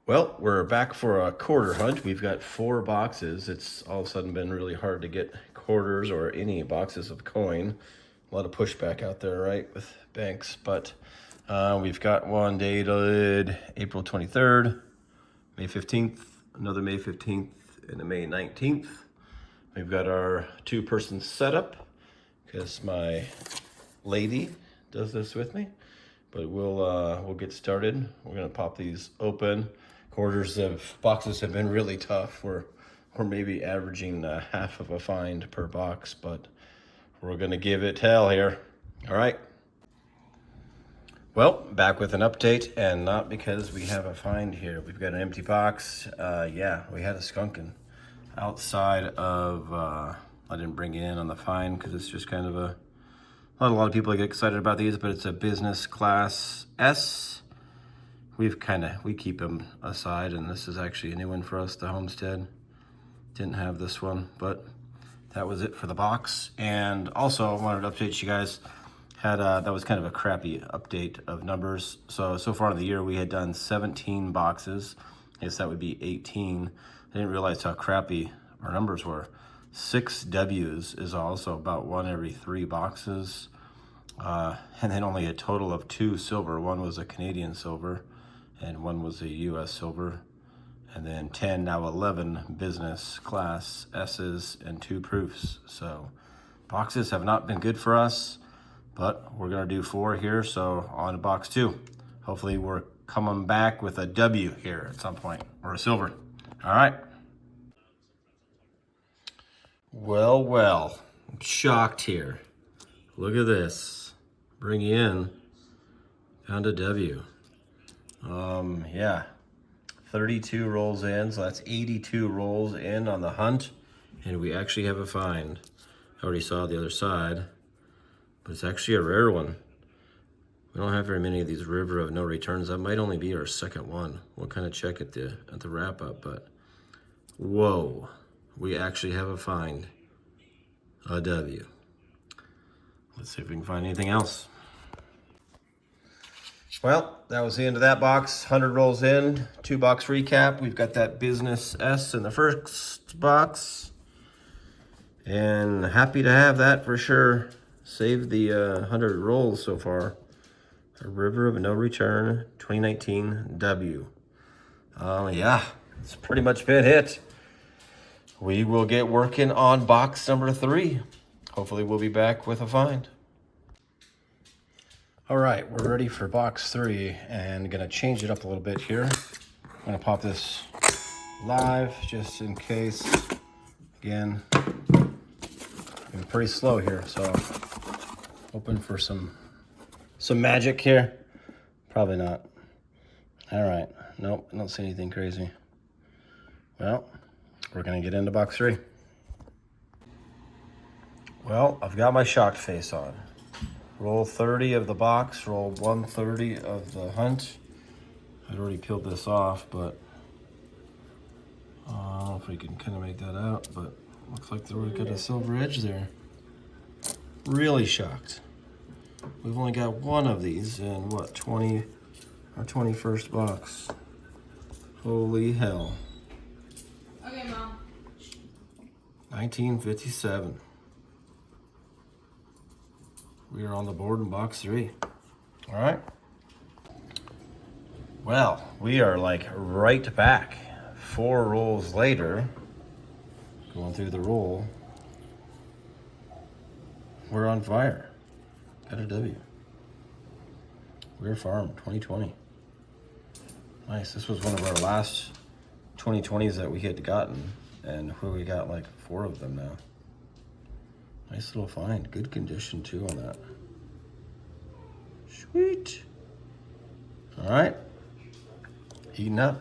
Well, we're back for a quarter hunt. We've got 4 boxes. It's all of a sudden been really hard to get quarters or any boxes of coin. A lot of pushback out there, right, with banks. But we've got one dated April 23rd, May 15th, another May 15th, and a May 19th. We've got our 2-person setup because my lady does this with me. But we'll get started. We're gonna pop these open. Boxes have been really tough. We're maybe averaging half of a find per box, but we're gonna give it hell here. All right. Well, back with an update, and not because we have a find here. We've got an empty box. Yeah, we had a skunking outside of. I didn't bring it in on the find because it's just kind of not a lot of people get excited about these, but it's a business class S. We keep them aside, and this is actually a new one for us, the Homestead. Didn't have this one, but that was it for the box. And also, I wanted to update you guys. That was kind of a crappy update of numbers. So far in the year, we had done 17 boxes. I guess that would be 18. I didn't realize how crappy our numbers were. 6 W's is also about 1 every 3 boxes. And then only a total of 2 silver. One was a Canadian silver and one was a US silver. And then 10, now 11 business class S's and 2 proofs. So boxes have not been good for us, but we're gonna do 4 here. So on to box 2. Hopefully we're coming back with a W here at some point, or a silver. All right. Well, I'm shocked here. Look at this. Bring you in. Found a W. Yeah. 32 rolls in, so that's 82 rolls in on the hunt. And we actually have a find. I already saw the other side, but it's actually a rare one. We don't have very many of these river of no returns. That might only be our second one. We'll kind of check at the wrap up, but whoa, we actually have a find. A W. Let's see if we can find anything else. Well, that was the end of that box. 100 rolls in, 2-box recap. We've got that business S in the first box. And happy to have that for sure. Saved the 100 rolls so far. A river of no return, 2019 W. Yeah, it's pretty much been hit. We will get working on box number 3. Hopefully we'll be back with a find. All right, we're ready for box 3 and gonna change it up a little bit here. I'm gonna pop this live just in case. Again, I'm pretty slow here, so hoping for some magic here. Probably not. All right, nope, I don't see anything crazy. Well, we're gonna get into box 3. Well, I've got my shocked face on. Roll 30 of the box, roll 130 of the hunt. I'd already peeled this off, but I don't know if we can kind of make that out, but looks like we've got a silver edge there. Really shocked. We've only got 1 of these in what, our 21st box. Holy hell. Okay, Mom. 1957. We are on the board in box 3. All right. Well, we are like right back. 4 rolls later, going through the roll. We're on fire. Got a W. We're Farm 2020. Nice. This was one of our last 2020s that we had gotten, and we got like 4 of them now. Nice little find. Good condition too on that. Sweet. All right. Heating up.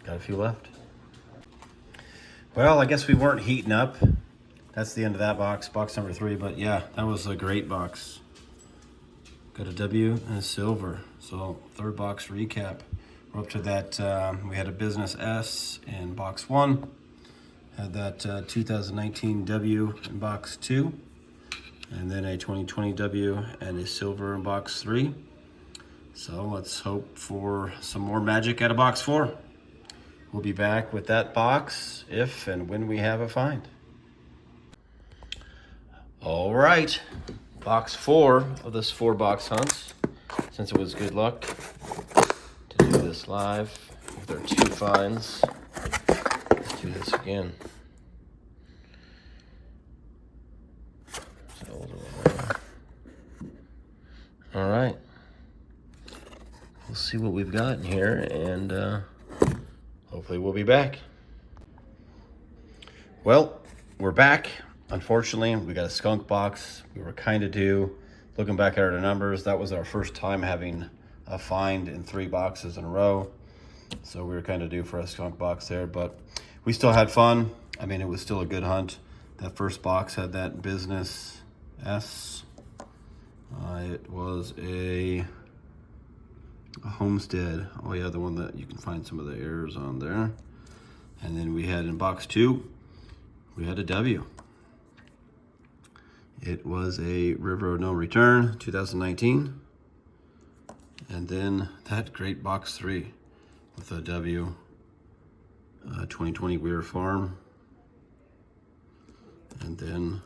Got a few left. Well, I guess we weren't heating up. That's the end of that box, box number 3. But yeah, that was a great box. Got a W and a silver. So 3rd box recap. We're up to that. We had a business S in box 1. Had that 2019 W in box 2, and then a 2020 W and a silver in box 3. So let's hope for some more magic out of box 4. We'll be back with that box if and when we have a find. All right, box 4 of this 4-box hunt. Since it was good luck to do this live with our 2 finds, let's do this again. All right, we'll see what we've got in here, and hopefully we'll be back. Well, we're back. Unfortunately, we got a skunk box. We were kind of due. Looking back at our numbers, that was our first time having a find in 3 boxes in a row. So we were kind of due for a skunk box there, but we still had fun. I mean, it was still a good hunt. That first box had that business S. It was a homestead. Oh yeah, the one that you can find some of the errors on there. And then we had in box 2, we had a W. It was a River of No Return, 2019. And then that great box 3 with a W, 2020 Weir Farm. And then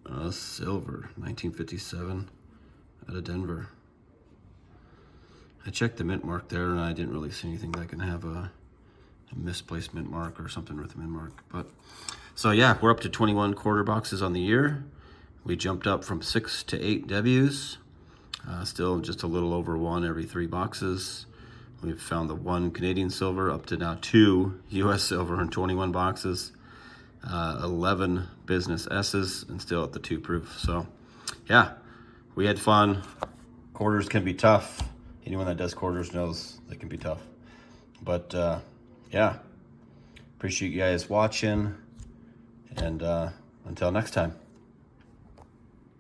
a silver, 1957 out of Denver. I checked the mint mark there and I didn't really see anything that can have a misplaced mint mark or something with the mint mark. But so yeah, we're up to 21 quarter boxes on the year. We jumped up from 6 to 8 W's. Still just a little over 1 every 3 boxes. We've found the 1 Canadian silver up to now 2 US silver in 21 boxes. 11 business S's and still at the 2 proof. So yeah, we had fun. Quarters can be tough. Anyone that does quarters knows they can be tough. But yeah, appreciate you guys watching, and until next time.